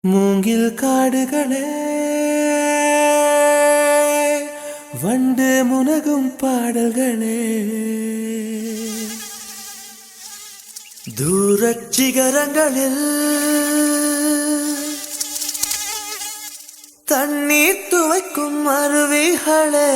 மூங்கில் காடுகளே வண்டு முனகும் பாடல்களே தூரச் சிகரங்களில் தண்ணீர் துவைக்கும் அருவிகளே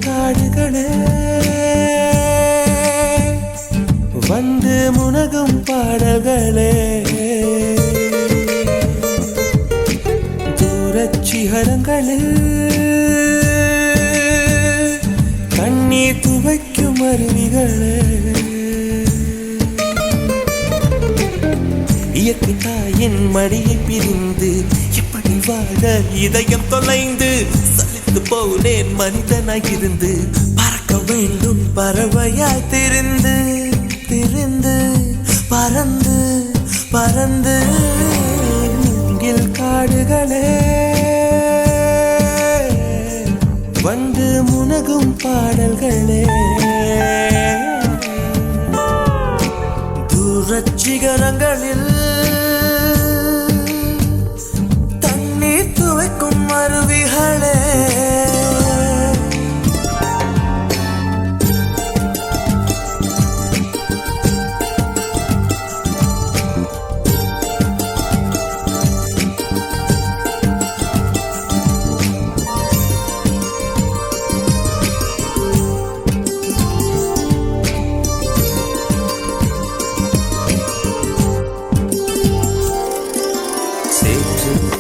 காடுகளே வந்து முனகும் பாடல்களே தூரச் சிகரங்களில் கண்ணீர் துவைக்கும் அருவிகளே இயற்கை தாயின் மடியை பிரிந்து எப்படி வாழ இதயம் தொலைந்து சலித்து போனேன் மனிதனாயிருந்து பறக்க வேண்டும் பறவையாய் திரிந்து திரிந்து பறந்து பறந்து மூங்கில் காடுகளே வந்து முனகும் பாடல்களே தூரச் சிகரங்களில் தண்ணீர் துவைக்கும் அருவிகளே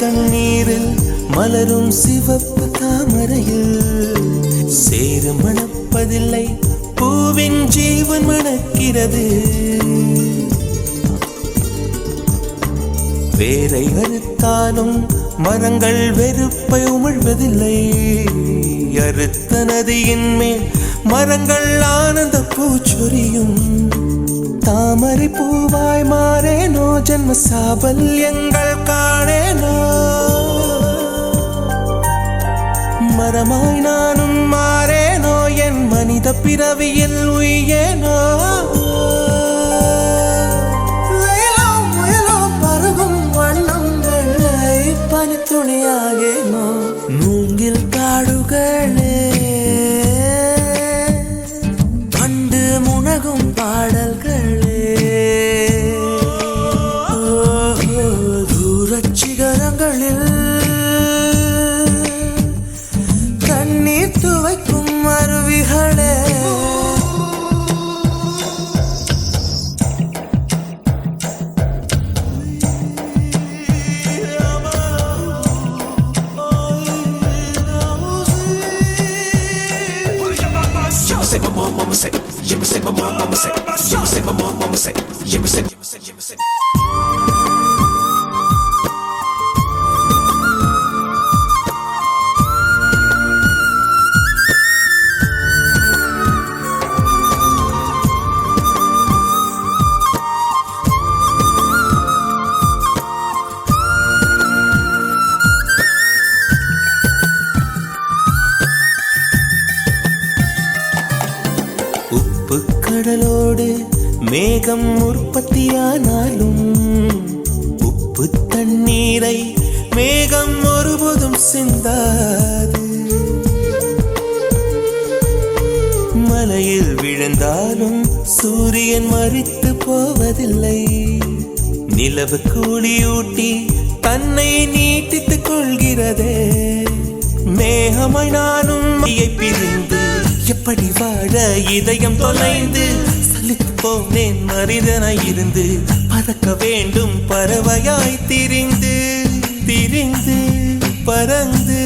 தண்ணீரில் மலரும் சிவப்பு தாமரையில் சேறு மணப்பதில்லை பூவின் ஜீவன் மணக்கிறது வேரை அறுத்தாலும் மரங்கள் வெறுப்பை உமிழ்வதில்லை அறுத்த நதியின் மேல் மரங்கள் ஆனந்த பூச்சொரியும் தாமரை பூவாய் மாறேனோ ஜன்ம சாபல்யங்கள் காணேனோ மரமாய் நானும் மாறேனோ என் மனித பிறவியில் உயேனோ முயலோ பருகும் வண்ணங்களை பனித்துணியாகேனோ மூங்கில் காடுகளே வண்டு முனகும் பாடல்களே தூரச் சிகரங்களில் தண்ணீர் துவைக்கும் அருவிகளே Say my mama say, yeah me say my mama say, yeah me say my mama say, yeah me say, yeah me say. கடலோடு மேகம் உற்பத்தியானாலும் உப்பு தண்ணீரை மேகம் ஒருபோதும் சிந்தாது மலையில் விழுந்தாலும் சூரியன் மரித்து போவதில்லை நிலவு கூலியூட்டி தன்னை நீட்டித்துக் கொள்கிறதே மேகமாய் நானும் பிரிந்து எப்படி வாழ இதயம் தொலைந்து சலித்து போனேன் மனிதனாயிருந்து பறக்க வேண்டும் பறவையாய் திரிந்து திரிந்து பறந்து